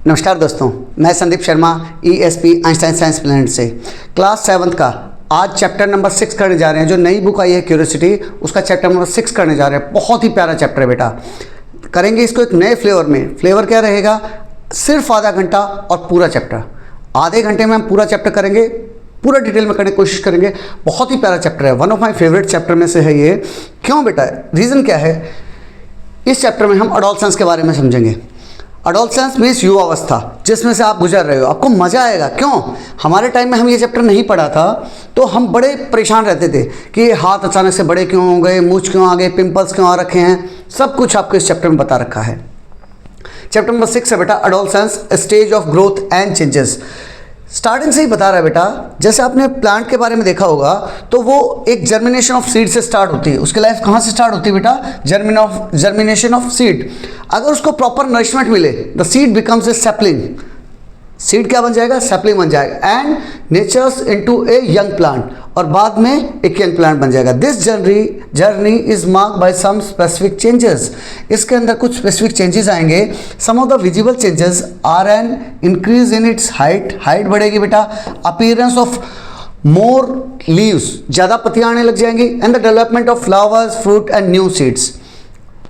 नमस्कार दोस्तों, मैं Sandeep Sharma ESP Einstein science planet से क्लास 7th का आज चैप्टर नंबर 6 करने जा रहे हैं। जो नई बुक आई है क्यूरियोसिटी, उसका चैप्टर नंबर 6 करने जा रहे हैं। बहुत ही प्यारा चैप्टर है बेटा। करेंगे इसको एक नए फ्लेवर में। फ्लेवर क्या रहेगा? सिर्फ आधा घंटा और पूरा चैप्टर। आधे घंटे में हम पूरा चैप्टर करेंगे, पूरा डिटेल में करने की कोशिश करेंगे। बहुत ही प्यारा चैप्टर है, one of my favourite chapter में से है ये। क्यों बेटा? रीज़न क्या है? इस चैप्टर में हम एडोलसेंस के बारे में समझेंगे। एडोलसेंस मीन्स युवावस्था, जिसमें से आप गुजर रहे हो। आपको मज़ा आएगा। क्यों? हमारे टाइम में हम ये चैप्टर नहीं पढ़ा था तो हम बड़े परेशान रहते थे कि हाथ अचानक से बड़े क्यों हो गए, मूंछ क्यों आ गए, पिंपल्स क्यों आ रखे हैं। सब कुछ आपको इस चैप्टर में बता रखा है। चैप्टर नंबर 6 है बेटा, adolescence stage of growth and changes. Starting से ही बता रहा है बेटा। जैसे आपने प्लांट के बारे में देखा होगा तो वो एक जर्मिनेशन ऑफ सीड से स्टार्ट होती है। उसकी लाइफ कहाँ से स्टार्ट होती है बेटा? Germination of seed. अगर उसको प्रॉपर नरिशमेंट मिले, the seed becomes a sapling. Seed क्या बन जाएगा? सैपलिंग बन जाएगा and matures into a young plant, और बाद में एक यंग प्लांट बन जाएगा। This journey is marked by some specific changes. इसके अंदर कुछ स्पेसिफिक चेंजेस आएंगे। Some of the visible changes are an increase in its height. Height बढ़ेगी बेटा। अपीयरेंस ऑफ मोर लीव्स, ज़्यादा पत्तियाँ आने लग जाएंगी। And the development of flowers, fruit and new seeds.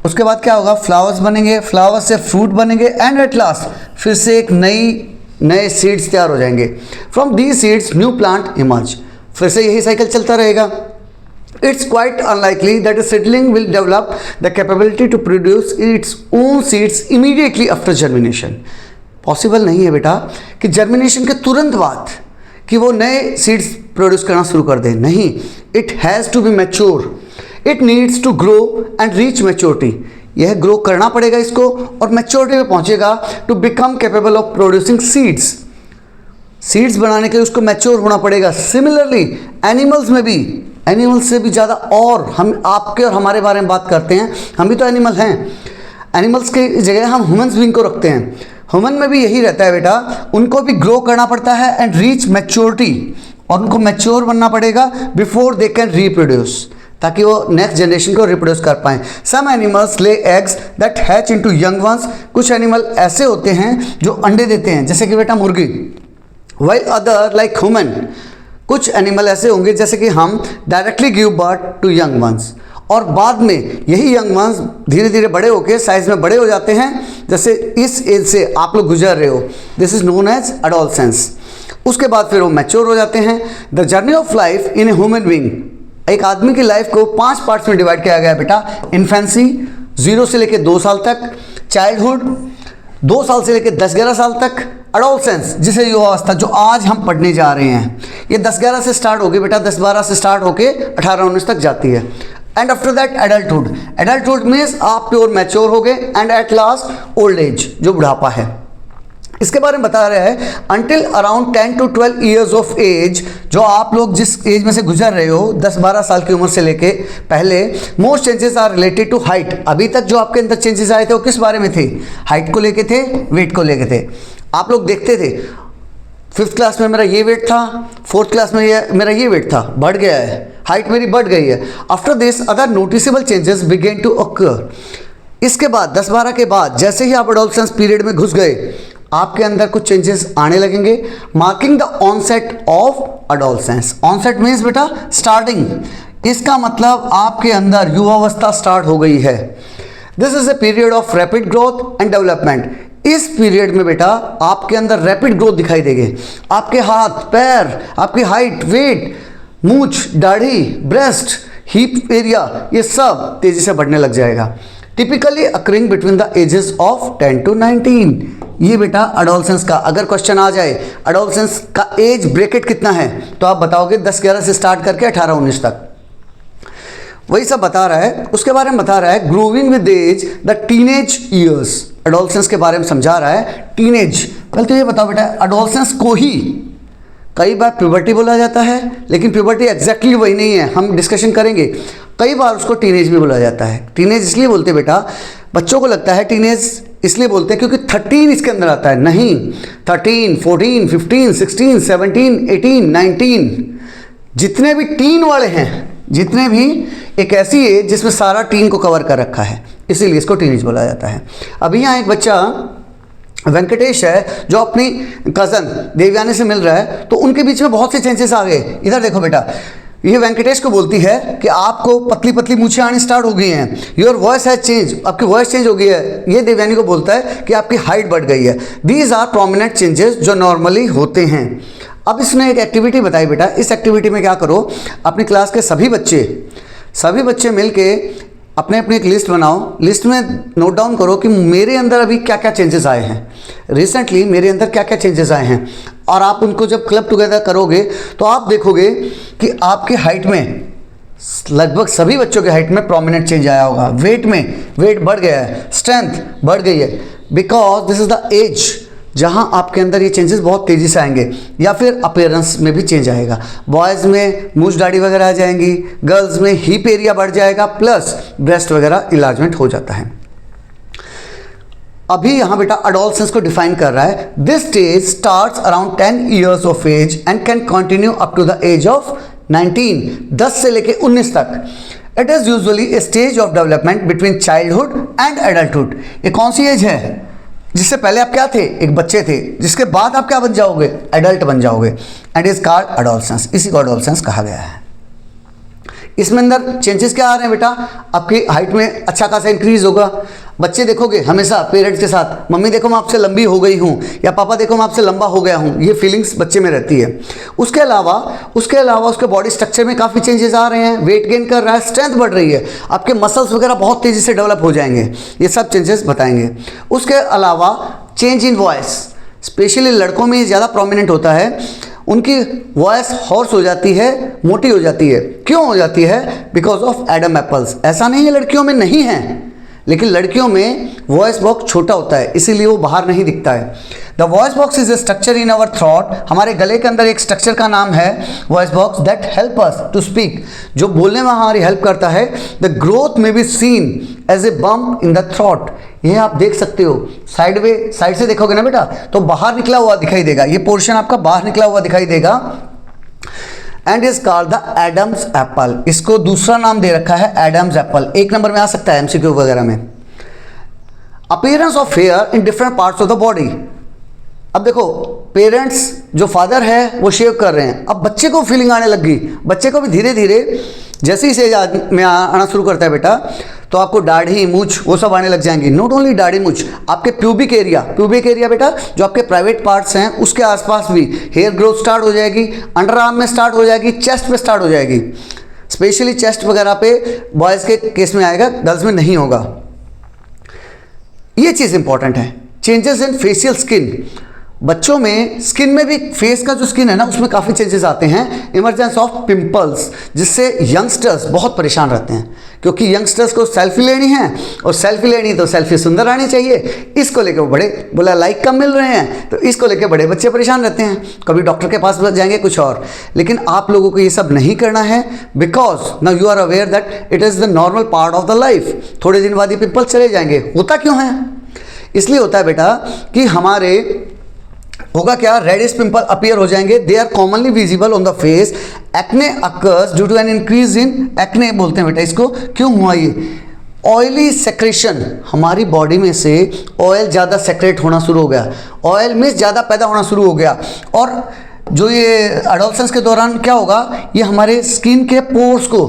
उसके बाद क्या होगा? फ्लावर्स बनेंगे, फ्लावर्स से फ्रूट बनेंगे एंड एट लास्ट फिर से एक नए सीड्स तैयार हो जाएंगे। From these seeds new plant emerge. फिर से यही साइकिल चलता रहेगा। It's quite unlikely that a seedling will develop the capability to produce its own seeds immediately after germination। Possible नहीं है बेटा कि जर्मिनेशन के तुरंत बाद कि वो नए सीड्स प्रोड्यूस करना शुरू कर दे। नहीं, it has to be mature. It needs to grow and reach maturity. यह ग्रो करना पड़ेगा इसको और मैच्योरिटी में पहुंचेगा to become capable of producing seeds. Seeds बनाने के लिए उसको मैच्योर होना पड़ेगा। सिमिलरली एनिमल्स में भी, एनिमल्स से भी ज़्यादा, और हम आपके और हमारे बारे में बात करते हैं, हम भी तो एनिमल हैं। एनिमल्स के जगह हम ह्यूमन्स बीइंग को रखते हैं। ह्यूमन में भी यही रहता है बेटा। उनको भी ग्रो करना पड़ता है एंड रीच मैच्योरिटी, और उनको मैच्योर बनना पड़ेगा बिफोर दे कैन रिप्रोड्यूस, ताकि वो नेक्स्ट जनरेशन को रिप्रोड्यूस कर पाएँ। Some animals lay eggs that hatch into young ones. कुछ एनिमल ऐसे होते हैं जो अंडे देते हैं, जैसे कि बेटा मुर्गी। While other like human, कुछ एनिमल ऐसे होंगे जैसे कि हम directly give birth to young ones, और बाद में यही यंग वंस धीरे धीरे बड़े होकर साइज में बड़े हो जाते हैं। जैसे इस एज से आप लोग गुजर रहे हो, this is known as adolescence. उसके बाद फिर वो मैच्योर हो जाते हैं। The journey of life in a human being. एक आदमी की लाइफ को 5 पार्ट्स में डिवाइड किया गया है बेटा। इन्फेंसी 0 से लेकर 2 साल तक, चाइल्डहुड 2 साल से लेकर 10-11 साल तक, एडोलसेंस जिसे युवावस्था जो आज हम पढ़ने जा रहे हैं, ये 10-11 से स्टार्ट होगी बेटा, 10-12 से स्टार्ट होके 18-19 तक जाती है। And after that adulthood. Adulthood means आप प्योर मैच्योर हो गए। And at last old age, जो बुढ़ापा है। इसके बारे में बता रहे हैं until around 10 to 12 years of age, जो आप लोग जिस एज में से गुजर रहे हो 10-12 साल की उम्र से लेके पहले, most changes are related to height. अभी तक जो आपके अंदर चेंजेस आए थे वो किस बारे में थे? हाइट को लेके थे, वेट को लेके थे। आप लोग देखते थे 5th क्लास में मेरा ये वेट था, 4th क्लास में मेरा ये वेट था, बढ़ गया है, हाइट मेरी बढ़ गई है। After this other noticeable changes begin to occur. इसके बाद 10-12 के बाद जैसे ही आप एडोलसेंस पीरियड में घुस गए, आपके अंदर कुछ चेंजेस आने लगेंगे, marking the onset of adolescence. Onset means बेटा स्टार्टिंग। इसका मतलब आपके अंदर युवावस्था स्टार्ट हो गई है। This is a period of rapid growth and development. इस पीरियड में बेटा आपके अंदर रैपिड ग्रोथ दिखाई देगी। आपके हाथ, पैर, आपकी हाइट, वेट, मूंछ, दाढ़ी, ब्रेस्ट, हिप एरिया, ये सब तेजी से बढ़ने लग जाएगा। Typically occurring between the ages of 10 to 19। ये बेटा एडोलसेंस का अगर क्वेश्चन आ जाए, एडोलसेंस का एज ब्रैकेट कितना है, तो आप बताओगे 10-11 से स्टार्ट करके 18-19 तक। वही सब बता रहा है। उसके बारे में बता रहा है growing with age the teenage years. Adolescence के बारे में समझा रहा है। टीनेज, पहले तो ये बताओ बेटा, एडोलसेंस को ही कई बार प्यूबर्टी बोला जाता है, लेकिन प्यूबर्टी एग्जैक्टली वही नहीं है, हम डिस्कशन करेंगे। कई बार उसको टीनेज भी बोला जाता है। टीनेज इसलिए बोलते हैं बेटा, बच्चों को लगता है टीनेज इसलिए बोलते हैं क्योंकि 13 इसके अंदर आता है। नहीं, 13, 14, 15, 16, 17, 18, 19, जितने भी टीन वाले हैं, जितने भी, एक ऐसी है जिसमें सारा टीन को कवर कर रखा है, इसीलिए इसको टीनेज बोला जाता है। अभी यहाँ एक बच्चा वेंकटेश है जो अपनी कज़न देवयानी से मिल रहा है, तो उनके बीच में बहुत से चेंजेस आ गए। इधर देखो बेटा, ये वेंकटेश को बोलती है कि आपको पतली पतली मूछें आनी स्टार्ट हो गई हैं, योर वॉइस हैज चेंज, आपकी वॉइस चेंज हो गई है। ये देवयानी को बोलता है कि आपकी हाइट बढ़ गई है। दीज आर प्रोमिनेंट चेंजेस जो नॉर्मली होते हैं। अब इसने एक एक्टिविटी बताई बेटा, इस एक्टिविटी में क्या करो, अपनी क्लास के सभी बच्चे मिल के अपने अपनी एक लिस्ट बनाओ। लिस्ट में नोट डाउन करो कि मेरे अंदर अभी क्या क्या चेंजेस आए हैं, रिसेंटली मेरे अंदर क्या क्या चेंजेस आए हैं। और आप उनको जब क्लब टुगेदर करोगे तो आप देखोगे कि आपकी हाइट में, लगभग सभी बच्चों के हाइट में प्रोमिनेंट चेंज आया होगा। वेट में वेट बढ़ गया है, स्ट्रेंथ बढ़ गई है, because this is the age जहाँ आपके अंदर ये चेंजेस बहुत तेज़ी से आएंगे। या फिर अपीयरेंस में भी चेंज आएगा, बॉयज़ में मूछ दाढ़ी वगैरह आ जाएंगी, गर्ल्स में हिप एरिया बढ़ जाएगा, प्लस ब्रेस्ट वगैरह इलार्जमेंट हो जाता है। अभी यहाँ बेटा अडोलसेंस को डिफाइन कर रहा है। This stage starts around 10 years of age and can continue up to the age of 19, 10 से लेके 19 तक। It is usually a stage of development between childhood and adulthood. ये कौन सी एज है? जिससे पहले आप क्या थे? एक बच्चे थे, जिसके बाद आप क्या बन जाओगे? एडल्ट बन जाओगे। एंड इज कॉल्ड अडोलसेंस, इसी को अडोलसेंस कहा गया है। इसमें अंदर चेंजेस क्या आ रहे हैं बेटा? आपकी हाइट में अच्छा खासा इंक्रीज होगा। बच्चे देखोगे हमेशा पेरेंट्स के साथ, मम्मी देखो मैं आपसे लंबी हो गई हूँ, या पापा देखो मैं आपसे लंबा हो गया हूँ, ये फीलिंग्स बच्चे में रहती है। उसके अलावा उसके बॉडी स्ट्रक्चर में काफ़ी चेंजेस आ रहे हैं, वेट गेन कर रहा है, स्ट्रेंथ बढ़ रही है, आपके मसल्स वगैरह बहुत तेज़ी से डेवलप हो जाएंगे। ये सब चेंजेस बताएंगे। उसके अलावा चेंज इन वॉइस, स्पेशली लड़कों में ज़्यादा प्रोमिनेंट होता है। उनकी वॉइस हॉर्स हो जाती है, मोटी हो जाती है। क्यों हो जाती है? Because of Adam apples. ऐसा नहीं है लड़कियों में नहीं है, लेकिन लड़कियों में वॉइस बॉक्स छोटा होता है, इसीलिए वो बाहर नहीं दिखता है। The voice box is a structure in our throat. हमारे गले के अंदर एक स्ट्रक्चर का नाम है voice box, that help us to speak, जो बोलने में हमारी हेल्प करता है। The growth may be seen as a bump in the throat. ये आप देख सकते हो, साइड से देखोगे ना बेटा तो बाहर निकला हुआ दिखाई देगा, ये पोर्शन आपका बाहर निकला हुआ दिखाई देगा। And is called the Adam's apple. इसको दूसरा नाम दे रखा है एडम्स एप्पल। 1 नंबर में आ सकता है एमसीक्यू वगैरह में। Appearance of here in different parts of the body. अब देखो, पेरेंट्स जो फादर है वो शेव कर रहे हैं, अब बच्चे को फीलिंग आने लग गई। बच्चे को भी धीरे धीरे जैसे ही स्टेज में आना शुरू करता है बेटा, तो आपको दाढ़ी मूछ वो सब आने लग जाएंगी। नॉट ओनली दाढ़ी मूछ, आपके प्यूबिक एरिया बेटा जो आपके प्राइवेट पार्ट्स हैं उसके आसपास भी हेयर ग्रोथ स्टार्ट हो जाएगी। अंडर आर्म में स्टार्ट हो जाएगी, चेस्ट पे स्टार्ट हो जाएगी। स्पेशली चेस्ट वगैरह पे बॉयज़ के केस में आएगा, गर्ल्स में नहीं होगा। ये चीज़ इंपॉर्टेंट है। चेंजेस इन फेशियल स्किन, बच्चों में स्किन में भी, फेस का जो स्किन है ना उसमें काफ़ी चेंजेस आते हैं। इमरजेंस ऑफ पिंपल्स, जिससे यंगस्टर्स बहुत परेशान रहते हैं, क्योंकि यंगस्टर्स को सेल्फी लेनी है, और सेल्फी लेनी तो सेल्फी सुंदर आनी चाहिए। इसको लेकर बड़े बोला लाइक कम मिल रहे हैं, तो इसको लेकर बड़े बच्चे परेशान रहते हैं। कभी डॉक्टर के पास जाएंगे कुछ और, लेकिन आप लोगों को ये सब नहीं करना है, because now you are aware that it is the normal part of the life. थोड़े दिन बाद ये पिंपल चले जाएंगे। होता क्यों है? इसलिए होता है बेटा कि हमारे होगा क्या, रेडिश पिंपल अपीयर हो जाएंगे। They are commonly visible on the face. Acne occurs due to an increase in, acne बोलते हैं बेटा इसको। क्यों हुआ ये? ऑयली सेक्रेशन, हमारी बॉडी में से ऑयल ज़्यादा सेक्रेट होना शुरू हो गया, ऑयल में ज़्यादा पैदा होना शुरू हो गया। और जो ये एडोलसेंस के दौरान क्या होगा, ये हमारे स्किन के पोर्स को,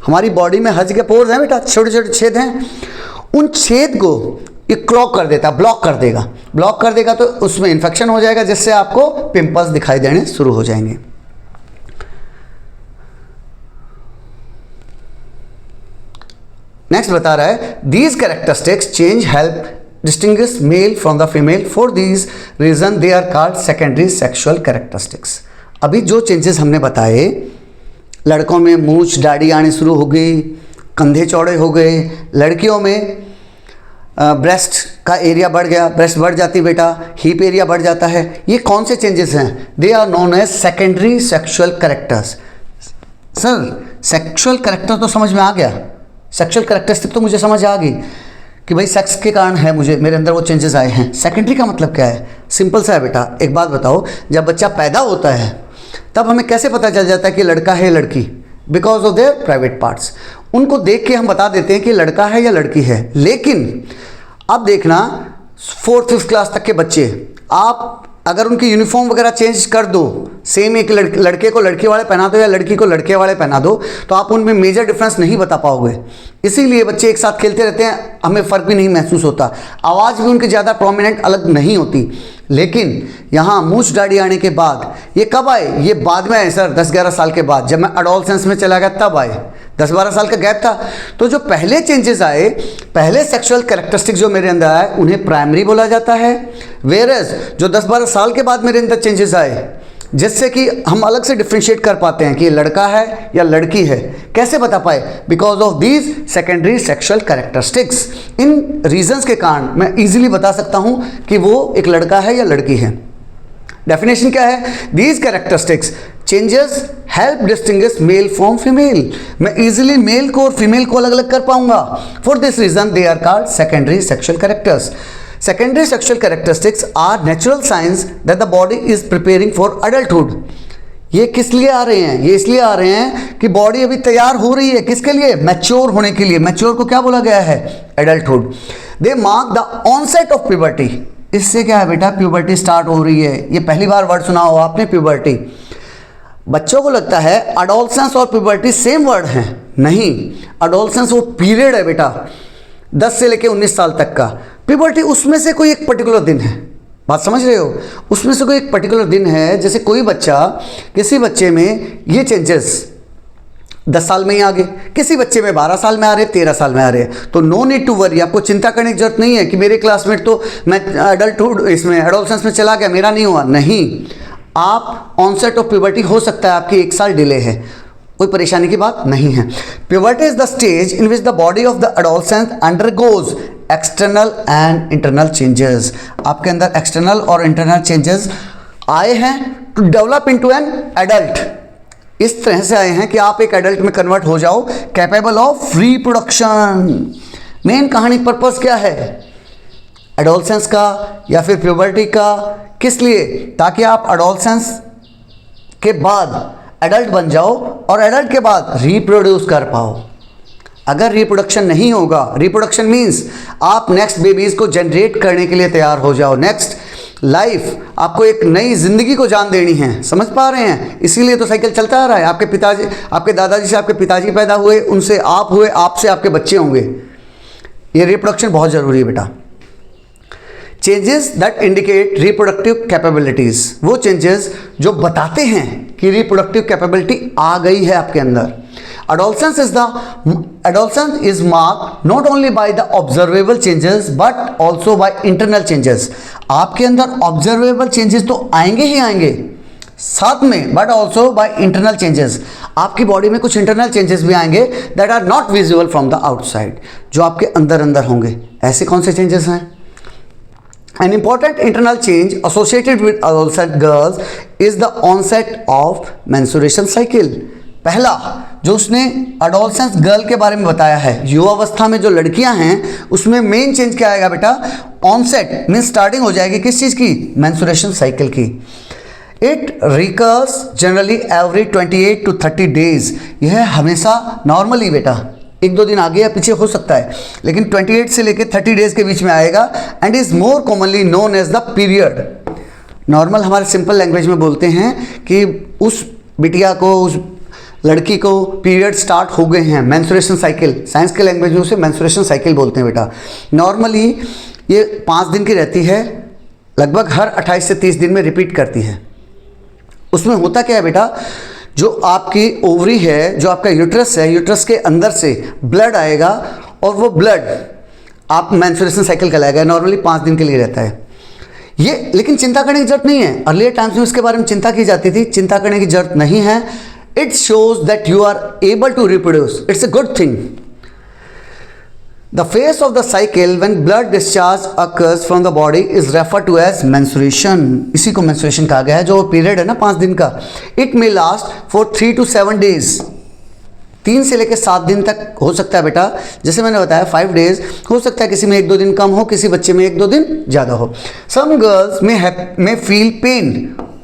हमारी बॉडी में हर जगह पोर्स हैं बेटा, छोटे छोटे छेद हैं, उन छेद को ये क्लॉग कर देता, ब्लॉक कर देगा तो उसमें इन्फेक्शन हो जाएगा, जिससे आपको पिंपल्स दिखाई देने शुरू हो जाएंगे। नेक्स्ट बता रहा है, these characteristics change help distinguish male from the female. For these reason they are called secondary sexual characteristics. अभी जो चेंजेस हमने बताए, लड़कों में मूछ दाढ़ी आनी शुरू हो गई, कंधे चौड़े हो गए, लड़कियों में ब्रेस्ट का एरिया बढ़ गया, ब्रेस्ट बढ़ जाती बेटा, हिप एरिया बढ़ जाता है। ये कौन से चेंजेस हैं? They are known as secondary sexual characters. सर सेक्सुअल कैरेक्टर तो समझ में आ गया, सेक्सुअल कैरेक्टरिस्टिक तो मुझे समझ आ गई कि भाई सेक्स के कारण है, मेरे अंदर वो चेंजेस आए हैं। सेकेंडरी का मतलब क्या है? सिंपल सा है बेटा। एक बात बताओ, जब बच्चा पैदा होता है तब हमें कैसे पता चल जाता है कि लड़का है लड़की? Because of their private parts. उनको देख के हम बता देते हैं कि लड़का है या लड़की है। लेकिन अब देखना, 4th 5th क्लास तक के बच्चे, आप अगर उनकी यूनिफॉर्म वगैरह चेंज कर दो, सेम एक लड़के को लड़के वाले पहना दो या लड़की को लड़के वाले पहना दो, तो आप उनमें मेजर डिफरेंस नहीं बता पाओगे। इसीलिए बच्चे एक साथ खेलते रहते हैं, हमें फ़र्क भी नहीं महसूस होता, आवाज़ भी उनकी ज़्यादा प्रोमिनेंट अलग नहीं होती। लेकिन यहाँ मूंछ दाढ़ी आने के बाद, ये कब आए? ये बाद में आए सर, 10-11 साल के बाद, जब मैं एडोलसेंस में चला गया तब आए। 10-12 साल का गैप था। तो जो पहले चेंजेस आए, पहले सेक्सुअल कैरेक्टरिस्टिक जो मेरे अंदर आए, उन्हें प्राइमरी बोला जाता है। वेयरएज जो 10-12 साल के बाद मेरे अंदर चेंजेस आए, जिससे कि हम अलग से डिफ्रेंशिएट कर पाते हैं कि ये लड़का है या लड़की है, कैसे बता पाए? Because of these secondary sexual characteristics. In reasons के कारण मैं इजीली बता सकता हूं कि वो एक लड़का है या लड़की है। डेफिनेशन क्या है? These characteristics changes help distinguish male from female. मैं इजीली मेल को और फीमेल को अलग अलग कर पाऊंगा। For this reason they are called secondary sexual characters. Secondary sexual characteristics are natural signs that the body is preparing for adulthood. ये किस लिए आ रहे हैं? ये इसलिए आ रहे हैं कि बॉडी अभी तैयार हो रही है। किसके लिए? मैच्योर होने के लिए। मैच्योर को क्या बोला गया है? Adulthood. They mark the onset of puberty. इससे क्या है बेटा? प्यूबर्टी स्टार्ट हो रही है। ये पहली बार वर्ड सुना हो आपने, प्यूबर्टी। बच्चों को लगता है एडोलसेंस और प्यूबर्टी सेम वर्ड हैं। नहीं, एडोलसेंस वो पीरियड है बेटा, 10 से लेकर 19 साल तक का। प्यूबर्टी उसमें से कोई एक पर्टिकुलर दिन है। बात समझ रहे हो? उसमें से कोई एक पर्टिकुलर दिन है। जैसे कोई बच्चा, किसी बच्चे में ये चेंजेस 10 साल में ही आ गए, किसी बच्चे में 12 साल में आ रहे, 13 साल में आ रहे हैं। तो नो नीड टू वरी, आपको चिंता करने की जरूरत नहीं है कि मेरे क्लासमेट तो मैं एडल्टहुड इसमें एडोलसेंस में चला गया, मेरा नहीं हुआ। नहीं, आप ऑनसेट ऑफ प्यूबर्टी हो सकता है आपकी 1 साल डिले है, कोई परेशानी की बात नहीं है। Puberty is the stage in which the body of the adolescent undergoes external and internal changes. आपके अंदर एक्सटर्नल और इंटरनल चेंजेस आए हैं to develop into an adult. इस तरह से आए हैं कि आप एक एडल्ट में कन्वर्ट हो जाओ, कैपेबल ऑफ रिप्रोडक्शन। मेन कहानी पर्पस क्या है एडोलसेंस का या फिर प्यूबर्टी का? किस लिए? ताकि आप एडोलसेंस के बाद एडल्ट बन जाओ और एडल्ट के बाद रिप्रोड्यूस कर पाओ। अगर रिप्रोडक्शन नहीं होगा, रिप्रोडक्शन मीन्स आप नेक्स्ट बेबीज को जनरेट करने के लिए तैयार हो जाओ। नेक्स्ट लाइफ, आपको एक नई जिंदगी को जान देनी है। समझ पा रहे हैं? इसीलिए तो साइकिल चलता आ रहा है। आपके पिताजी, आपके दादाजी से आपके पिताजी पैदा हुए, उनसे आप हुए, आपसे आपके बच्चे होंगे। ये रिप्रोडक्शन बहुत जरूरी है बेटा। Changes that indicate reproductive capabilities, वो चेंजेस जो बताते हैं कि रिप्रोडक्टिव कैपेबिलिटी आ गई है आपके अंदर। Adolescence is marked not only by the observable changes but also by internal changes. आपके अंदर observable changes तो आएंगे ही आएंगे साथ में, but also by internal changes. आपकी बॉडी में कुछ internal changes भी आएंगे that are not visible from the outside, जो आपके अंदर अंदर होंगे। ऐसे कौन से changes हैं? An important internal change associated with adolescent girls is the onset of menstruation cycle. पहला जो उसने एडोलसेंस गर्ल के बारे में बताया है, युवावस्था में जो लड़कियां हैं, उसमें मेन चेंज क्या आएगा बेटा? ऑनसेट मीन स्टार्टिंग हो जाएगी किस चीज़ की? मेंस्ट्रुएशन साइकिल की। It recurs generally every 28 to 30 days. यह हमेशा नॉर्मली बेटा 1-2 दिन आगे या पीछे हो सकता है, लेकिन 28 से लेकर 30 डेज के बीच में आएगा and is more commonly known as the period. Normal हमारे सिंपल लैंग्वेज में बोलते हैं कि उस बिटिया को, उस लड़की को पीरियड स्टार्ट हो गए हैं, मेंस्ट्रुएशन साइकिल। साइंस के लैंग्वेज में उसे मेंस्ट्रुएशन साइकिल बोलते हैं बेटा। नॉर्मली ये 5 दिन की रहती है, लगभग हर 28 से 30 दिन में रिपीट करती है। उसमें होता क्या है बेटा? जो आपकी ओवरी है, जो आपका यूट्रस है, यूट्रस के अंदर से ब्लड आएगा और वो ब्लड आप मेंस्ट्रुएशन साइकिल कहलाएगा। नॉर्मली 5 दिन के लिए रहता है ये, लेकिन चिंता करने की जरूरत नहीं है। अर्लियर टाइम्स में इसके बारे में चिंता की जाती थी, चिंता करने की जरूरत नहीं है। It shows that you are able to reproduce. It's a good thing. The phase of the cycle when blood discharge occurs from the body is referred to as menstruation. इसी को menstruation कहा गया है, जो पीरियड है ना 5 दिन का। It may last for 3 to 7 days. 3 से लेकर 7 दिन तक हो सकता है बेटा। जैसे मैंने बताया 5 डेज हो सकता है, किसी में 1-2 दिन कम हो, किसी बच्चे में 1-2 दिन ज़्यादा हो। Some girls may feel pain.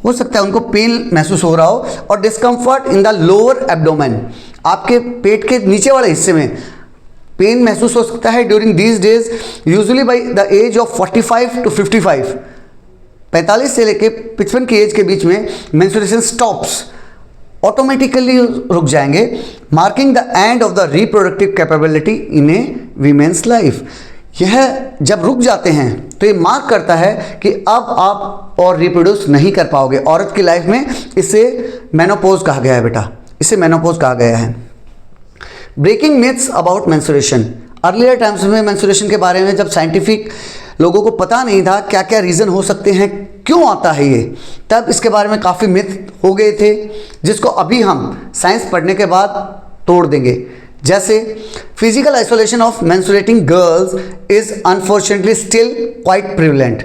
हो सकता है उनको पेन महसूस हो रहा हो और discomfort in the lower abdomen, आपके पेट के नीचे वाले हिस्से में पेन महसूस हो सकता है during these days usually by the age of 45 to 55, 45 से लेके 55 की एज के बीच में मेंस्ट्रुएशन स्टॉप्स, ऑटोमेटिकली रुक जाएंगे, marking the end of the reproductive capability in a women's life. यह जब रुक जाते हैं तो ये मार्क करता है कि अब आप और रिप्रोड्यूस नहीं कर पाओगे औरत की लाइफ में। इसे मेनोपॉज कहा गया है बेटा, इसे मेनोपॉज कहा गया है। Breaking myths about menstruation. Earlier times में मेंस्ट्रुएशन के बारे में जब साइंटिफिक लोगों को पता नहीं था क्या क्या रीज़न हो सकते हैं, क्यों आता है ये, तब इसके बारे में काफ़ी मिथ हो गए थे, जिसको अभी हम साइंस पढ़ने के बाद तोड़ देंगे। जैसे physical isolation of menstruating girls is unfortunately still quite prevalent.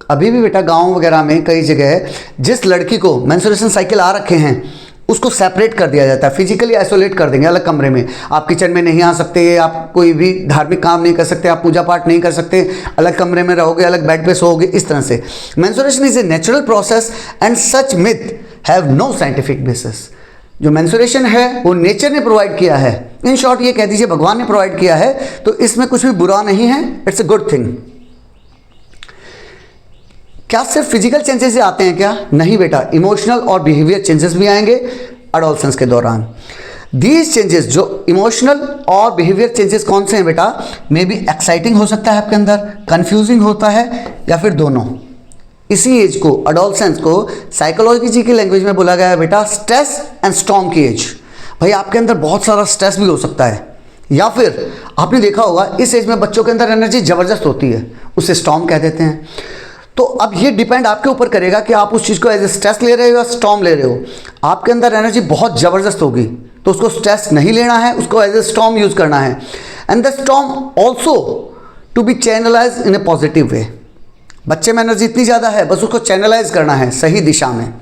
अभी भी बेटा गाँव वगैरह में कई जगह जिस लड़की को मेंस्ट्रुएशन साइकिल आ रखे हैं उसको सेपरेट कर दिया जाता है, फिजिकली आइसोलेट कर देंगे अलग कमरे में। आप किचन में नहीं आ सकते, आप कोई भी धार्मिक काम नहीं कर सकते, आप पूजा पाठ नहीं कर सकते, अलग कमरे में रहोगे, अलग बेड पे सोओगे, इस तरह से। Menstruation is a natural process and such myth have no scientific basis. जो मेंस्ट्रुएशन है वो नेचर ने प्रोवाइड किया है, इन शॉर्ट ये कह दीजिए भगवान ने प्रोवाइड किया है, तो इसमें कुछ भी बुरा नहीं है, इट्स ए गुड थिंग। क्या सिर्फ फिजिकल चेंजेस से आते हैं क्या? नहीं बेटा, इमोशनल और बिहेवियर चेंजेस भी आएंगे एडोलसेंस के दौरान। दीज चेंजेस, जो इमोशनल और बिहेवियर चेंजेस कौन से हैं बेटा? मे बी एक्साइटिंग हो सकता है आपके अंदर, कंफ्यूजिंग होता है, या फिर दोनों। इसी एज को, एडोलसेंस को साइकोलॉजी की लैंग्वेज में बोला गया है बेटा स्ट्रेस एंड स्टॉर्म की एज। भाई आपके अंदर बहुत सारा स्ट्रेस भी हो सकता है, या फिर आपने देखा होगा इस एज में बच्चों के अंदर एनर्जी ज़बरदस्त होती है, उसे स्टॉर्म कह देते हैं। तो अब ये डिपेंड आपके ऊपर करेगा कि आप उस चीज़ को एज ए स्ट्रेस ले रहे हो या स्टॉर्म ले रहे हो। आपके अंदर एनर्जी बहुत ज़बरदस्त होगी तो उसको स्ट्रेस नहीं लेना है, उसको एज ए स्टॉर्म यूज़ करना है। And the storm also to be channelise in a positive way. बच्चे में एनर्जी इतनी ज़्यादा है, बस उसको चैनलाइज करना है सही दिशा में।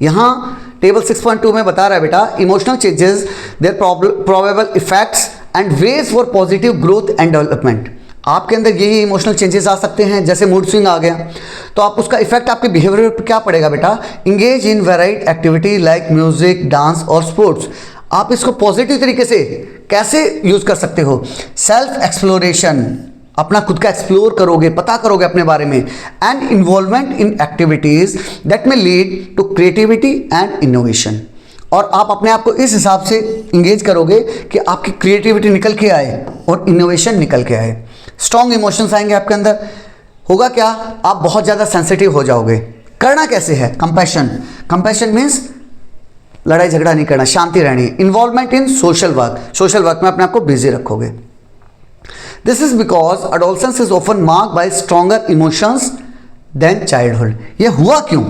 यहाँ टेबल 6.2 में बता रहा है बेटा emotional changes, their probable effects and ways for positive growth and development. आपके अंदर यही इमोशनल चेंजेस आ सकते हैं, जैसे मूड स्विंग आ गया तो आप उसका इफेक्ट आपके बिहेवियर पर क्या पड़ेगा बेटा? Engage in varied activity like music, dance और स्पोर्ट्स। आप इसको पॉजिटिव तरीके से कैसे यूज कर सकते हो? सेल्फ एक्सप्लोरेशन, अपना खुद का एक्सप्लोर करोगे, पता करोगे अपने बारे में। And involvement in activities that may lead to creativity and innovation. और आप अपने आप को इस हिसाब से इंगेज करोगे कि आपकी क्रिएटिविटी निकल के आए और इनोवेशन निकल के आए। स्ट्रॉन्ग इमोशंस आएंगे आपके अंदर, होगा क्या? आप बहुत ज़्यादा सेंसिटिव हो जाओगे। करना कैसे है? कंपैशन। कंपैशन मीन्स लड़ाई झगड़ा नहीं करना, शांति रहनी। Involvement in social work, social work में अपने आप को बिजी रखोगे। This is because adolescence is often marked by stronger emotions than childhood. ये हुआ क्यों?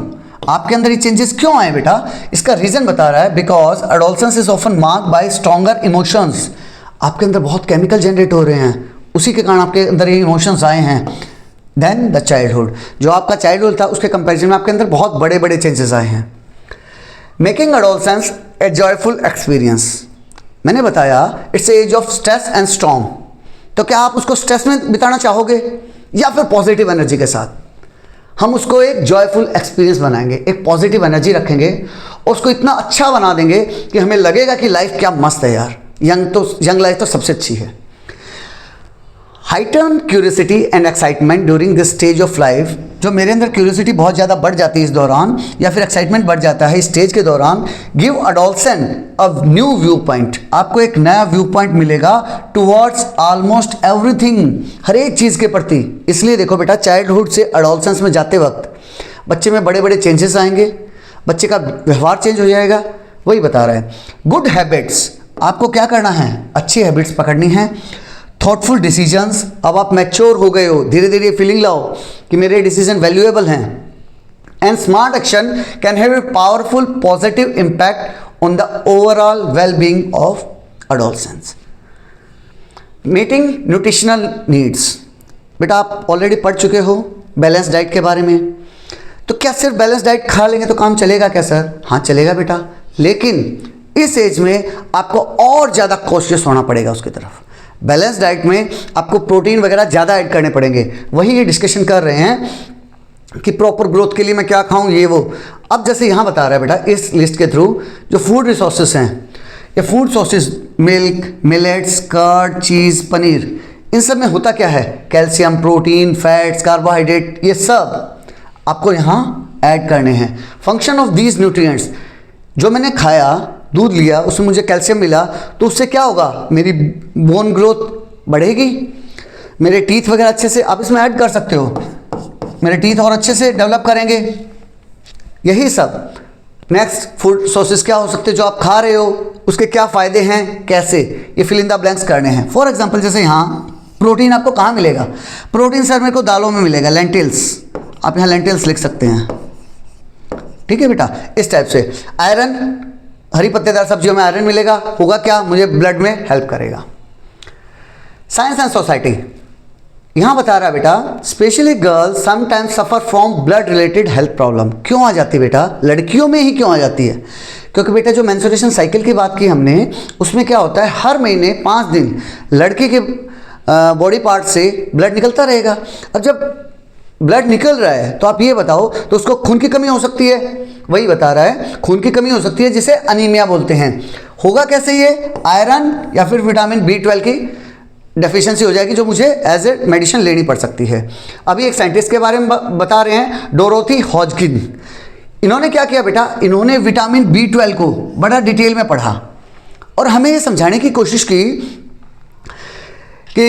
आपके अंदर ये चेंजेस क्यों आए बेटा? इसका रीजन बता रहा है, because adolescence is often marked by stronger emotions. आपके अंदर बहुत केमिकल जनरेट हो रहे हैं, उसी के कारण आपके अंदर ये इमोशंस आए हैं। देन द चाइल्डहुड, जो आपका चाइल्डहुड था उसके कंपैरिजन में आपके अंदर बहुत बड़े बड़े चेंजेस आए हैं। Making adolescence a joyful experience. मैंने बताया it's age of stress and storm. तो क्या आप उसको स्ट्रेस में बिताना चाहोगे या फिर पॉजिटिव एनर्जी के साथ? हम उसको एक जॉयफुल एक्सपीरियंस बनाएंगे, एक पॉजिटिव एनर्जी रखेंगे, उसको इतना अच्छा बना देंगे कि हमें लगेगा कि लाइफ क्या मस्त है यार। यंग लाइफ तो सबसे अच्छी है। Heighten curiosity and excitement during this stage of life. जो मेरे अंदर क्यूरियोसिटी बहुत ज़्यादा बढ़ जाती है इस दौरान, या फिर एक्साइटमेंट बढ़ जाता है इस स्टेज के दौरान, give adolescent a new view point. आपको एक नया व्यू पॉइंट मिलेगा टुवर्ड्स ऑलमोस्ट एवरीथिंग, हर एक चीज़ के प्रति। इसलिए देखो बेटा, चाइल्डहुड से एडोलसेंस में जाते वक्त बच्चे में बड़े बड़े चेंजेस आएंगे, बच्चे का व्यवहार चेंज हो जाएगा। वही बता रहा है। गुड हैबिट्स, आपको क्या करना है? अच्छी हैबिट्स पकड़नी है। थॉटफुल डिसीजंस, अब आप मैच्योर हो गए हो, धीरे धीरे फीलिंग लाओ कि मेरे डिसीजन वैल्यूएबल हैं। And smart action can have a powerful positive impact on the overall wellbeing of adolescence. Meeting nutritional needs. बेटा आप ऑलरेडी पढ़ चुके हो बैलेंस डाइट के बारे में, तो क्या सिर्फ बैलेंस डाइट खा लेंगे तो काम चलेगा क्या सर? हाँ चलेगा बेटा, लेकिन इस एज में आपको और ज़्यादा कॉशियस होना पड़ेगा उसकी तरफ। बैलेंस डाइट में आपको प्रोटीन वगैरह ज़्यादा ऐड करने पड़ेंगे। वही ये डिस्कशन कर रहे हैं कि प्रॉपर ग्रोथ के लिए मैं क्या खाऊं, ये वो। अब जैसे यहाँ बता रहा है बेटा, इस लिस्ट के थ्रू जो फूड रिसोर्सेस हैं, ये food sources milk, millets, curd, cheese, paneer, इन सब में होता क्या है? कैल्शियम, प्रोटीन, फैट्स, कार्बोहाइड्रेट, ये सब आपको यहाँ ऐड करने हैं। फंक्शन ऑफ दीज न्यूट्रिएंट्स, जो मैंने खाया, दूध लिया, उसमें मुझे कैल्शियम मिला, तो उससे क्या होगा? मेरी बोन ग्रोथ बढ़ेगी, मेरे टीथ वगैरह अच्छे से आप इसमें ऐड कर सकते हो, मेरे टीथ और अच्छे से डेवलप करेंगे, यही सब। नेक्स्ट, फूड सोर्सेज क्या हो सकते हैं जो आप खा रहे हो, उसके क्या फ़ायदे हैं, कैसे, ये फिल इन द ब्लैंक्स करने हैं। फॉर एग्जांपल, जैसे यहाँ प्रोटीन आपको कहाँ मिलेगा? प्रोटीन सर मेरे को दालों में मिलेगा, लेंटिल्स, आप यहाँ लेंटिल्स लिख सकते हैं, ठीक है बेटा, इस टाइप से। आयरन, हरी पत्तेदार सब्जियों में आयरन मिलेगा, होगा क्या? मुझे ब्लड में हेल्प करेगा। साइंस एंड सोसाइटी, यहाँ बता रहा है बेटा, specially girls sometimes suffer from blood related health problem. क्यों आ जाती है बेटा? लड़कियों में ही क्यों आ जाती है? क्योंकि बेटा जो मेंस्ट्रुएशन साइकिल की बात की हमने, उसमें क्या होता है, हर महीने 5 दिन लड़के के बॉडी पार्ट से ब्लड निकलता रहेगा। अब जब ब्लड निकल रहा है तो आप ये बताओ, तो उसको खून की कमी हो सकती है, वही बता रहा है, खून की कमी हो सकती है, जिसे अनीमिया बोलते हैं। होगा कैसे ये? आयरन या फिर विटामिन B12 की डेफिशिएंसी हो जाएगी, जो मुझे एज ए मेडिसिन लेनी पड़ सकती है। अभी एक साइंटिस्ट के बारे में बता रहे हैं, डोरोथी हॉजकिन। इन्होंने क्या किया बेटा? इन्होंने विटामिन B12 को बड़ा डिटेल में पढ़ा और हमें ये समझाने की कोशिश की कि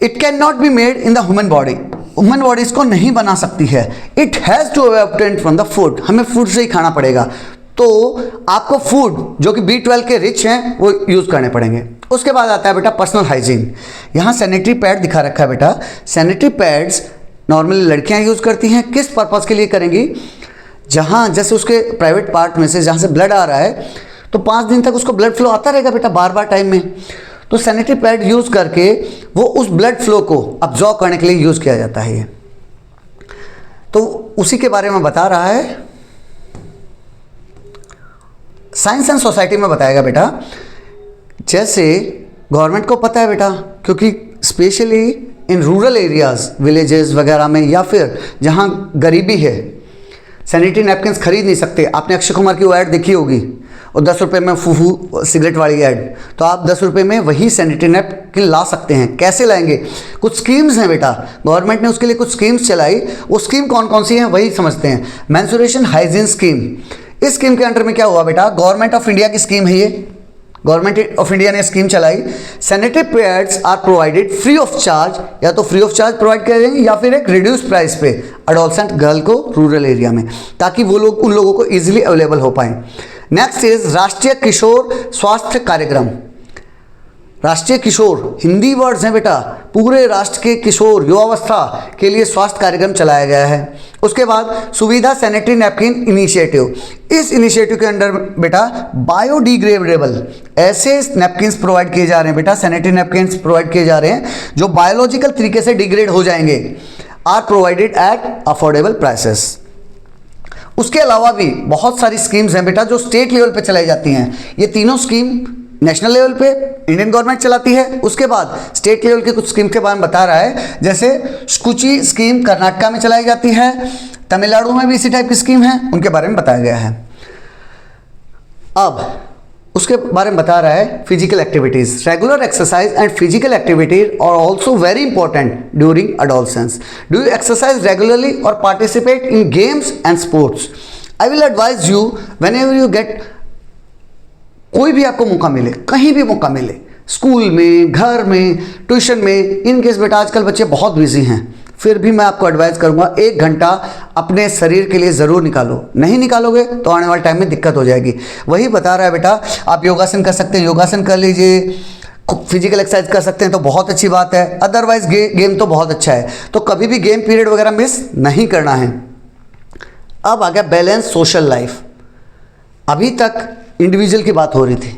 it can not be made in the human body, human body इसको नहीं बना सकती है, it has to obtain from the food, हमें फूड से ही खाना पड़ेगा। तो आपको फूड जो कि B12 के रिच हैं वो यूज़ करने पड़ेंगे। उसके बाद आता है बेटा पर्सनल हाइजीन। यहाँ सैनिटरी पैड दिखा रखा है बेटा। सैनिटरी पैड्स नॉर्मली लड़कियाँ यूज़ करती हैं, किस पर्पज़ के लिए करेंगी? जहाँ जैसे उसके प्राइवेट पार्ट में से जहाँ से ब्लड आ रहा है, तो 5 दिन तक उसको ब्लड फ्लो आता रहेगा बेटा, बार बार टाइम में। तो सैनिटरी पैड यूज़ करके वो उस ब्लड फ्लो को अब्जॉर्ब करने के लिए यूज़ किया जाता है ये। तो उसी के बारे में बता रहा है। साइंस एंड सोसाइटी में बताएगा बेटा, जैसे गवर्नमेंट को पता है बेटा, क्योंकि specially in rural areas, villages वगैरह में, या फिर जहाँ गरीबी है, सैनिटरी नैपकिन्स खरीद नहीं सकते। आपने अक्षय कुमार की वो ऐड देखी होगी, और 10 रुपये में फूफू सिगरेट वाली ऐड, तो आप 10 रुपये में वही सैनिटरी नैपकिन ला सकते हैं। कैसे लाएंगे? कुछ स्कीम्स हैं बेटा, गवर्नमेंट ने उसके लिए कुछ स्कीम्स चलाई। वो स्कीम कौन कौन सी हैं वही समझते हैं। मेंस्ट्रुएशन हाइजीन स्कीम, इस स्कीम के अंडर में क्या हुआ बेटा? गवर्नमेंट ऑफ इंडिया की स्कीम है ये, गवर्नमेंट ऑफ इंडिया ने स्कीम चलाई। Sanitary pads are provided free of charge, या तो फ्री ऑफ चार्ज प्रोवाइड करेंगे या फिर एक रिड्यूस प्राइस पे अडोलसेंट गर्ल को रूरल एरिया में, ताकि वो लोग उन लोगों को इजीली अवेलेबल हो पाए। नेक्स्ट इज राष्ट्रीय किशोर स्वास्थ्य कार्यक्रम। राष्ट्रीय किशोर हिंदी वर्ड्स हैं बेटा, पूरे राष्ट्र के किशोर युवावस्था के लिए स्वास्थ्य कार्यक्रम चलाया गया है। उसके बाद सुविधा सैनिटरी नैपकिन इनिशिएटिव, इस इनिशिएटिव के अंडर बेटा बायोडिग्रेडेबल ऐसे नैपकिन्स प्रोवाइड किए जा रहे हैं बेटा, सैनिटरी नैपकिन्स प्रोवाइड किए जा रहे हैं जो बायोलॉजिकल तरीके से डिग्रेड हो जाएंगे, are provided at affordable prices. उसके अलावा भी बहुत सारी स्कीम्स हैं बेटा जो स्टेट लेवल पे चलाई जाती हैं। ये तीनों स्कीम नेशनल लेवल पे इंडियन गवर्नमेंट चलाती है, उसके बाद स्टेट लेवल के कुछ स्कीम के बारे में बता रहा है। जैसे स्कूची स्कीम कर्नाटका में चलाई जाती है, तमिलनाडु में भी इसी टाइप की स्कीम है, उनके बारे में बताया गया है। अब उसके बारे में बता रहा है physical activities. Regular exercise and physical activity are also very important during adolescence. Do you exercise regularly और participate in games and sports? I will advise you whenever you get, कोई भी आपको मौका मिले, कहीं भी मौका मिले, स्कूल में, घर में, ट्यूशन में, इन केस बेटा आजकल बच्चे बहुत बिजी हैं, फिर भी मैं आपको एडवाइस करूंगा 1 घंटा अपने शरीर के लिए ज़रूर निकालो। नहीं निकालोगे तो आने वाले टाइम में दिक्कत हो जाएगी। वही बता रहा है बेटा, आप योगासन कर सकते हैं, योगासन कर लीजिए, फिजिकल एक्सरसाइज कर सकते हैं तो बहुत अच्छी बात है। अदरवाइज गेम तो बहुत अच्छा है, तो कभी भी गेम पीरियड वगैरह मिस नहीं करना है। अब आ गया बैलेंस सोशल लाइफ। अभी तक इंडिविजुअल की बात हो रही थी,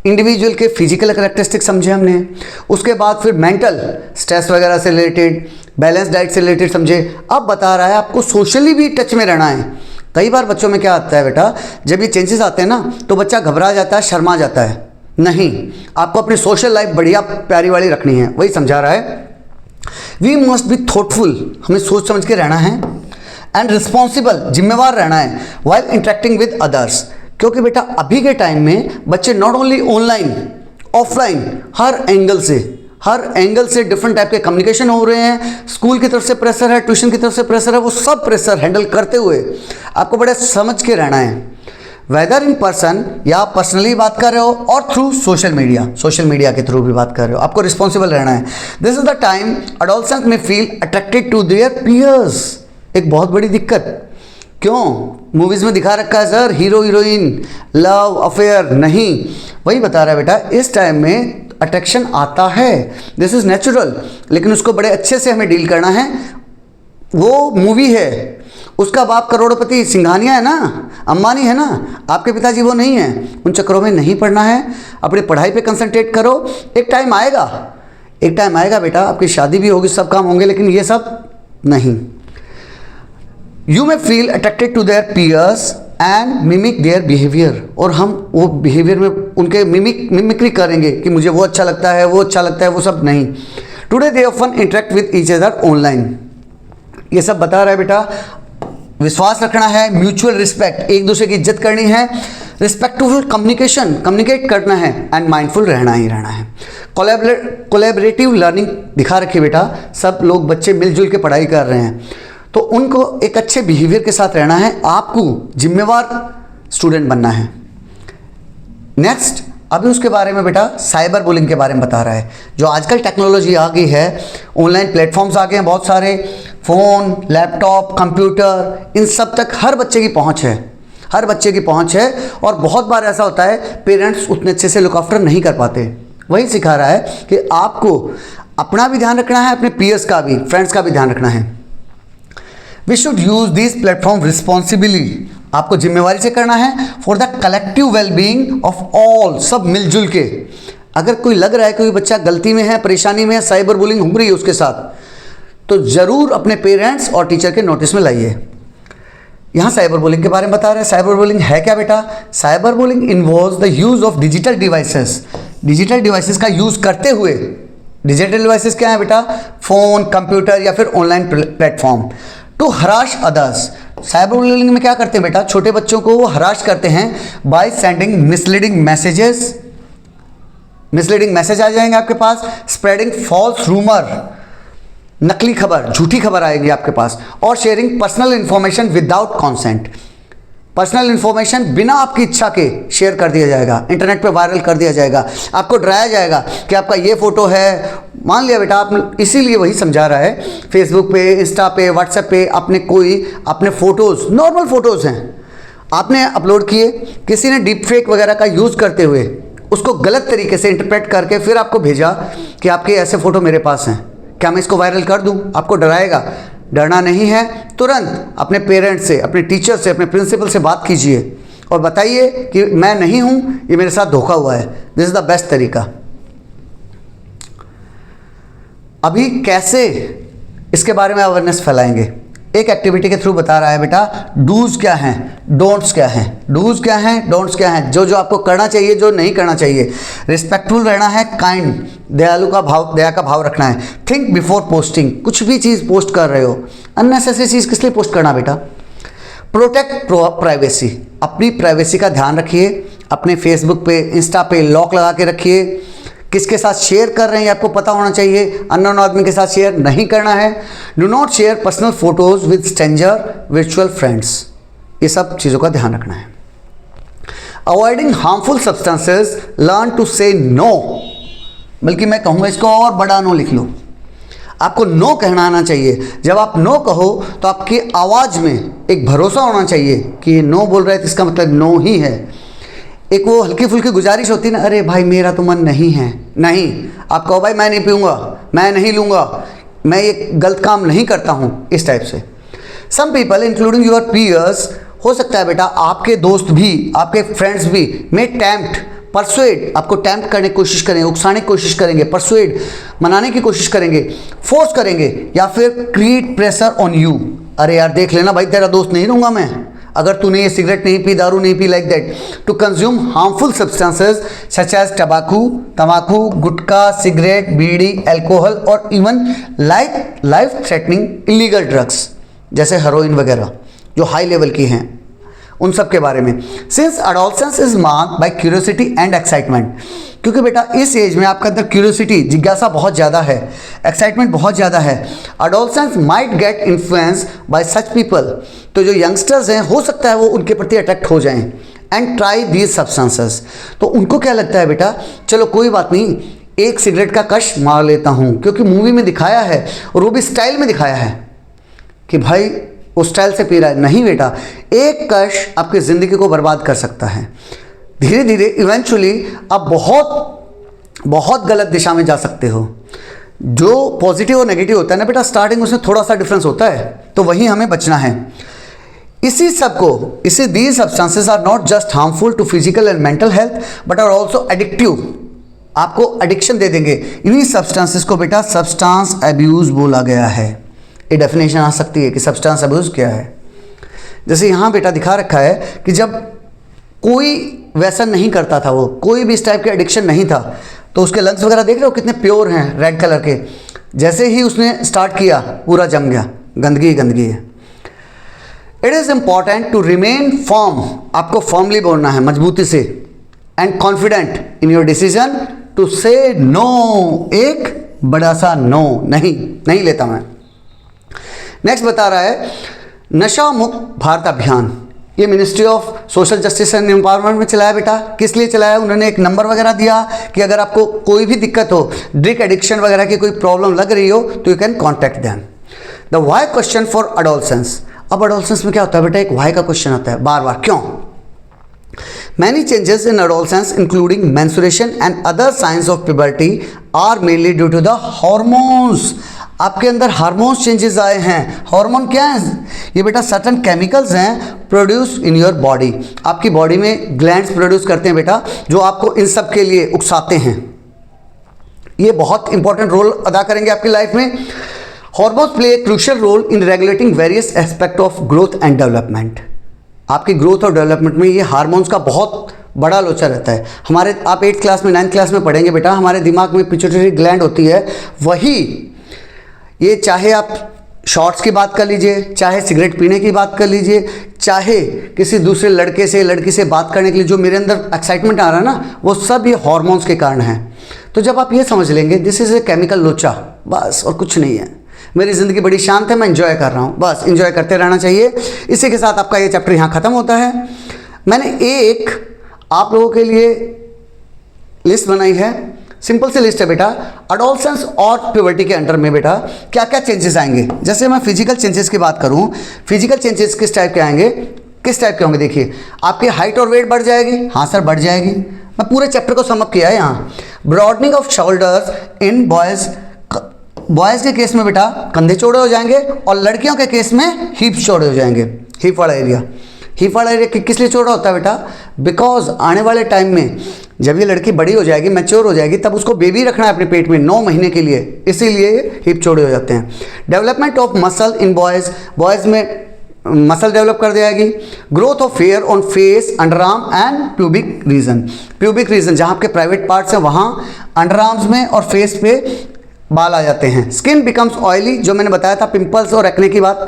इंडिविजुअल के फिजिकल करैक्टरिस्टिक समझे हमने, उसके बाद फिर मेंटल स्ट्रेस वगैरह से रिलेटेड, बैलेंस डाइट से रिलेटेड समझे। अब बता रहा है आपको सोशली भी टच में रहना है। कई बार बच्चों में क्या आता है बेटा, जब ये चेंजेस आते हैं ना तो बच्चा घबरा जाता है, शर्मा जाता है। नहीं, आपको अपनी सोशल लाइफ बढ़िया प्यारी वाली रखनी है, वही समझा रहा है। वी मस्ट बी थॉटफुल, हमें सोच समझ के रहना है, एंड रिस्पॉन्सिबल, जिम्मेवार रहना है, वाइल इंटरेक्टिंग विद अदर्स। क्योंकि बेटा अभी के टाइम में बच्चे not only offline her angle से डिफरेंट टाइप के कम्युनिकेशन हो रहे हैं। स्कूल की तरफ से प्रेशर है, ट्यूशन की तरफ से प्रेशर है, वो सब प्रेशर हैंडल करते हुए आपको बड़े समझ के रहना है, वेदर इन पर्सन या पर्सनली बात कर रहे हो और थ्रू सोशल मीडिया के थ्रू भी बात कर रहे हो, आपको रिस्पॉन्सिबल रहना है। This is the time adolescent में feel attracted to their peers. एक बहुत बड़ी दिक्कत, क्यों मूवीज में दिखा रखा है sir hero heroine love affair, नहीं, वही बता रहा है बेटा इस टाइम में अट्रैक्शन आता है, दिस इज नेचुरल, लेकिन उसको बड़े अच्छे से हमें डील करना है। वो मूवी है, उसका बाप करोड़पति सिंघानिया है ना, अंबानी है ना, आपके पिताजी वो नहीं है, उन चक्करों में नहीं पड़ना है, अपनी पढ़ाई पे कंसंट्रेट करो। एक टाइम आएगा बेटा, आपकी शादी भी होगी, सब काम होंगे, लेकिन ये सब नहीं। You may feel attracted to their peers and mimic their behaviour, और हम वो बिहेवियर में उनके मिमिक्री करेंगे कि मुझे वो अच्छा लगता है, वो सब नहीं। Today they often interact with each other online, ये सब बता रहा है बेटा, विश्वास रखना है, म्यूचुअल रिस्पेक्ट, एक दूसरे की इज्जत करनी है, रिस्पेक्टफुल कम्युनिकेट करना है एंड माइंडफुल रहना है। कोलैबोरेटिव लर्निंग दिखा रखी बेटा, सब लोग बच्चे मिलजुल के पढ़ाई कर रहे हैं, तो उनको एक अच्छे बिहेवियर के साथ रहना है, आपको जिम्मेवार स्टूडेंट बनना है। नेक्स्ट, अभी उसके बारे में बेटा साइबर बुलिंग के बारे में बता रहा है। जो आजकल टेक्नोलॉजी आ गई है, ऑनलाइन प्लेटफॉर्म्स आ गए हैं बहुत सारे, फ़ोन, लैपटॉप, कंप्यूटर, इन सब तक हर बच्चे की पहुंच है, और बहुत बार ऐसा होता है पेरेंट्स उतने अच्छे से लुक आफ्टर नहीं कर पाते। वही सिखा रहा है कि आपको अपना भी ध्यान रखना है, अपने पीयर्स का भी, फ्रेंड्स का भी ध्यान रखना है। We should use this platform responsibly, आपको जिम्मेवारी से करना है, for the collective wellbeing of all, सब मिलजुल के। अगर कोई लग रहा है कोई बच्चा गलती में है, परेशानी में है, साइबर बुलिंग हो रही है उसके साथ, तो ज़रूर अपने पेरेंट्स और टीचर के नोटिस में लाइए। यहाँ साइबर बुलिंग के बारे में बता रहे हैं। साइबर बुलिंग है क्या बेटा? Cyber bullying involves the use of digital devices का यूज़ करते हुए, डिजिटल डिवाइसेस क्या है बेटा? फ़ोन, कंप्यूटर या फिर online platform, to harass others. Cyber bullying में क्या करते हैं बेटा? छोटे बच्चों को वो हराश करते हैं बाय सेंडिंग मिसलीडिंग मैसेज आ जाएंगे आपके पास, स्प्रेडिंग फॉल्स रूमर, नकली खबर, झूठी खबर आएगी आपके पास, और sharing personal information without consent. Personal information बिना आपकी इच्छा के शेयर कर दिया जाएगा, इंटरनेट पे वायरल कर दिया जाएगा, आपको डराया जाएगा कि आपका ये फोटो है। मान लिया बेटा, आप इसीलिए वही समझा रहा है, फेसबुक पे, इंस्टा पे, व्हाट्सएप पे अपने फ़ोटोज़, नॉर्मल फ़ोटोज़ हैं, आपने अपलोड किए, किसी ने डीप फेक वगैरह का यूज़ करते हुए उसको गलत तरीके से इंटरप्रेट करके फिर आपको भेजा कि आपके ऐसे फ़ोटो मेरे पास हैं, क्या मैं इसको वायरल कर दूं? आपको डराएगा। डरना नहीं है, तुरंत अपने पेरेंट्स से, अपने टीचर से, अपने प्रिंसिपल से बात कीजिए और बताइए कि मैं नहीं हूं, ये मेरे साथ धोखा हुआ है। दिस इज़ द बेस्ट तरीका। अभी कैसे इसके बारे में अवेयरनेस फैलाएंगे? एक एक्टिविटी के थ्रू बता रहा है बेटा, डूज क्या हैं, डोंट्स क्या हैं। डूज क्या हैं, डोंट्स क्या हैं, जो आपको करना चाहिए, जो नहीं करना चाहिए। रिस्पेक्टफुल रहना है, काइंड, दया का भाव रखना है। थिंक बिफोर पोस्टिंग, कुछ भी चीज़ पोस्ट कर रहे हो, अननेसेसरी चीज़ किस लिए पोस्ट करना बेटा? प्रोटेक्ट प्राइवेसी, अपनी प्राइवेसी का ध्यान रखिए, अपने फेसबुक पे, इंस्टा पे लॉक लगा के रखिए। किसके साथ शेयर कर रहे हैं आपको पता होना चाहिए, अननोन आदमी के साथ शेयर नहीं करना है। Do not share personal photos with stranger, virtual friends, ये सब चीज़ों का ध्यान रखना है। Avoiding harmful substances, learn to say no, बल्कि मैं कहूँगा इसको और बड़ा नो लिख लो, आपको नो कहना आना चाहिए। जब आप नो कहो तो आपकी आवाज़ में एक भरोसा होना चाहिए कि ये नो बोल रहा है तो इसका मतलब नो ही है। एक वो हल्की फुल्की गुजारिश होती है ना, अरे भाई मेरा तो मन नहीं है, नहीं, आप कहो भाई मैं नहीं पीऊँगा, मैं नहीं लूँगा, मैं ये गलत काम नहीं करता हूँ, इस टाइप से। Some people including your peers, हो सकता है बेटा आपके दोस्त भी, आपके फ्रेंड्स भी, मे टेम्प्ट, परसुएड, आपको टेम्प्ट करने की कोशिश करेंगे, उकसाने की कोशिश करेंगे, परसुएड, मनाने की कोशिश करेंगे, फोर्स करेंगे, या फिर क्रिएट प्रेशर ऑन यू। अरे यार देख लेना भाई, तेरा दोस्त नहीं रहूँगा मैं अगर तूने ये सिगरेट नहीं पी, दारू नहीं पी, like that. To consume harmful substances such as तम्बाकू, गुटखा, सिगरेट, बीड़ी, एल्कोहल और even life threatening illegal drugs जैसे हेरोइन वगैरह जो हाई लेवल की हैं, उन सब के बारे में। Since adolescence is marked bye curiosity and excitement, क्योंकि बेटा इस एज में आपके अंदर क्यूरियोसिटी, जिज्ञासा बहुत ज़्यादा है, एक्साइटमेंट बहुत ज़्यादा है। Adolescence might get influence by such people, तो जो यंगस्टर्स हैं हो सकता है वो उनके प्रति अट्रैक्ट हो जाएं एंड ट्राई दीज सब्सटेंसेस। तो उनको क्या लगता है बेटा, चलो कोई बात नहीं, एक सिगरेट का कश मार लेता हूँ, क्योंकि मूवी में दिखाया है और वो भी स्टाइल में दिखाया है कि भाई उस स्टाइल से पी रहा है। नहीं बेटा, एक कश आपकी ज़िंदगी को बर्बाद कर सकता है। धीरे धीरे इवेंचुअली आप बहुत गलत दिशा में जा सकते हो। जो पॉजिटिव और नेगेटिव होता है ना बेटा, स्टार्टिंग उसमें थोड़ा सा डिफरेंस होता है, तो वहीं हमें बचना है। These substances are not just harmful to physical and mental health but are also addictive, आपको एडिक्शन दे देंगे। इन्हीं सब्सटेंसेस को बेटा सब्सटेंस अब्यूज़ बोला गया है। ये डेफिनेशन आ सकती है कि सब्सटेंस अब्यूज़ क्या है। जैसे यहाँ बेटा दिखा रखा है कि जब कोई व्यसन नहीं करता था, वो कोई भी इस टाइप के एडिक्शन नहीं था, तो उसके लंग्स वगैरह देख रहे हो कितने प्योर हैं, रेड कलर के। जैसे ही उसने स्टार्ट किया पूरा जम गया, गंदगी गंदगी है। It is important to remain firm, आपको फर्मली बोलना है, मजबूती से, and confident in your decision to say no, एक बड़ा सा नो, नहीं लेता मैं। नेक्स्ट बता रहा है नशा मुक्त भारत अभियान। ये ministry of social justice and empowerment में चलाया बेटा। किस लिए चलाया? उन्होंने एक नंबर वगैरह दिया कि अगर आपको कोई भी दिक्कत हो, ड्रिंक एडिक्शन वगैरह की कोई प्रॉब्लम लग रही हो, तो you can contact them. The why question for adolescence. अब एडोलसेंस में क्या होता है बेटा, एक व्हाई का क्वेश्चन आता है बार बार, क्यों? Many changes in adolescence, including menstruation and other signs of puberty, are mainly due to the hormones. आपके अंदर हार्मोन्स चेंजेस आए हैं। हार्मोन क्या है? ये बेटा सर्टन केमिकल्स हैं प्रोड्यूस इन योर बॉडी। आपकी बॉडी में ग्लैंड्स प्रोड्यूस करते हैं बेटा, जो आपको इन सब के लिए उकसाते हैं। ये बहुत इंपॉर्टेंट रोल अदा करेंगे आपकी लाइफ में। Hormones play a crucial role in regulating various aspect of growth and development. आपकी ग्रोथ और डेवलपमेंट में ये हार्मोन्स का बहुत बड़ा लोचा रहता है। हमारे आप 8th क्लास में 9th क्लास में पढ़ेंगे बेटा, हमारे दिमाग में पिट्यूटरी ग्लैंड होती है, वही ये चाहे आप शॉर्ट्स की बात कर लीजिए, चाहे सिगरेट पीने की बात कर लीजिए, चाहे किसी दूसरे लड़के से लड़की से बात करने के लिए जो मेरे अंदर एक्साइटमेंट आ रहा है ना, वो सब ये हार्मोन्स के कारण है। तो जब आप ये समझ लेंगे दिस इज़ ए केमिकल लोचा, बस और कुछ नहीं है, मेरी ज़िंदगी बड़ी शांत है, मैं एंजॉय कर रहा हूँ, बस एंजॉय करते रहना चाहिए। इसी के साथ आपका ये चैप्टर यहाँ ख़त्म होता है। मैंने एक आप लोगों के लिए लिस्ट बनाई है, सिंपल सी लिस्ट है बेटा। एडोलसेंस और प्यूबर्टी के अंडर में बेटा क्या क्या चेंजेस आएंगे। जैसे मैं फिजिकल चेंजेस की बात करूँ, फिजिकल चेंजेस किस टाइप के आएंगे, किस टाइप के होंगे? देखिए, आपकी हाइट और वेट बढ़ जाएगी। हाँ सर, बढ़ जाएगी। मैं पूरे चैप्टर को समअप किया है यहाँ। ब्रॉडनिंग ऑफ शोल्डर्स इन बॉयज़ के केस में बेटा कंधे चौड़े हो जाएंगे, और लड़कियों के केस में हिप्स चौड़े हो जाएंगे। हिप वाला एरिया किस लिए चौड़ा होता है बेटा? बिकॉज आने वाले टाइम में जब ये लड़की बड़ी हो जाएगी, मैच्योर हो जाएगी, तब उसको बेबी रखना है अपने पेट में 9 महीने के लिए, इसीलिए हिप चौड़े हो जाते हैं। Development of muscle in boys में मसल डेवलप कर जाएगी। Growth of hair on face, under arm and pubic region जहाँ आपके प्राइवेट पार्ट्स हैं वहाँ अंडर आर्म्स में और फेस पे बाल आ जाते हैं। स्किन बिकम्स ऑयली, जो मैंने बताया था, पिंपल्स और एक्ने की बात।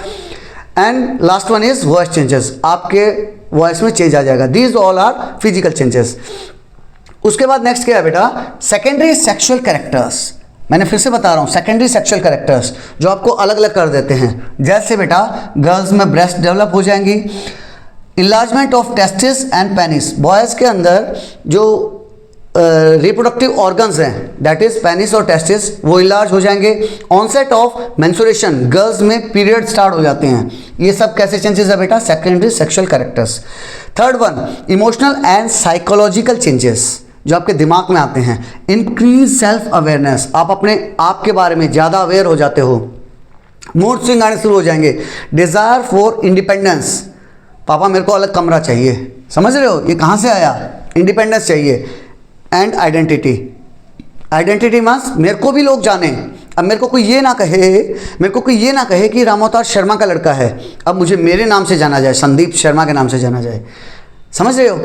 And last one is voice changes, आपके वॉइस में चेंज आ जाएगा। These all are physical changes. उसके बाद नेक्स्ट क्या है बेटा? Secondary sexual characters. मैंने फिर से बता रहा हूँ, सेकेंडरी सेक्सुअल कैरेक्टर्स जो आपको अलग अलग कर देते हैं। जैसे बेटा गर्ल्स में ब्रेस्ट डेवलप हो जाएंगी। Enlargement of testis and penis, boys के अंदर जो रिप्रोडक्टिव ऑर्गन्स हैं, दैट इज पेनिस और टेस्टिस, वो इलार्ज हो जाएंगे। ऑनसेट ऑफ मेंस्ट्रुएशन, गर्ल्स में पीरियड स्टार्ट हो जाते हैं। ये सब कैसे चेंजेस है बेटा? Secondary sexual characters. Third one, emotional and psychological changes जो आपके दिमाग में आते हैं। इंक्रीज सेल्फ अवेयरनेस, आप अपने आप के बारे में ज़्यादा अवेयर हो जाते हो। मूड स्विंग आने शुरू हो जाएंगे। डिज़ायर फॉर इंडिपेंडेंस, पापा मेरे को अलग कमरा चाहिए, समझ रहे हो ये कहाँ से आया? इंडिपेंडेंस चाहिए। एंड आइडेंटिटी मींस मेरे को भी लोग जाने। अब मेरे को कोई ये ना कहे कि रामअवतार शर्मा का लड़का है, अब मुझे मेरे नाम से जाना जाए, संदीप शर्मा के नाम से जाना जाए। समझ रहे हो?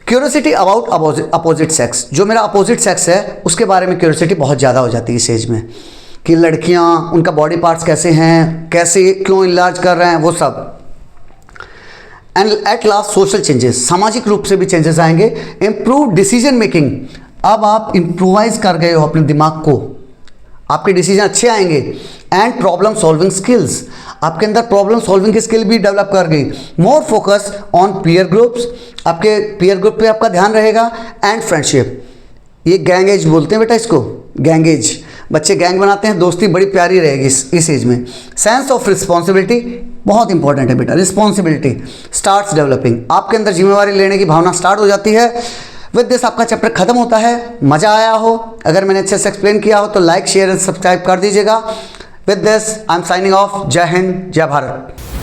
क्यूरियोसिटी अबाउट अपोजिट सेक्स, जो मेरा अपोजिट सेक्स है उसके बारे में क्यूरियोसिटी बहुत ज़्यादा हो जाती है इस एज में, कि लड़कियाँ, उनका बॉडी पार्ट्स कैसे हैं, कैसे क्यों इलाज कर रहे हैं, वो सब। And at last social changes, सामाजिक रूप से भी चेंजेस आएंगे। इम्प्रूव डिसीजन मेकिंग, अब आप इम्प्रोवाइज कर गए हो अपने दिमाग को, आपके डिसीजन अच्छे आएंगे। एंड प्रॉब्लम सॉल्विंग स्किल्स, आपके अंदर प्रॉब्लम सॉल्विंग की स्किल भी डेवलप कर गई। More focus on peer groups, आपके पीयर ग्रुप पे आपका ध्यान रहेगा। एंड फ्रेंडशिप, ये गैंग एज बोलते हैं बेटा इसको, गैंग एज, बच्चे गैंग बनाते हैं, दोस्ती बड़ी प्यारी रहेगी इस एज में। सेंस ऑफ रिस्पॉन्सिबिलिटी बहुत इंपॉर्टेंट है बेटा, रिस्पॉन्सिबिलिटी स्टार्ट्स डेवलपिंग, आपके अंदर जिम्मेवारी लेने की भावना स्टार्ट हो जाती है। विद दिस आपका चैप्टर खत्म होता है। मज़ा आया हो, अगर मैंने अच्छे से एक्सप्लेन किया हो तो लाइक शेयर एंड सब्सक्राइब कर दीजिएगा। With this I am signing off. जय हिंद, जय भारत।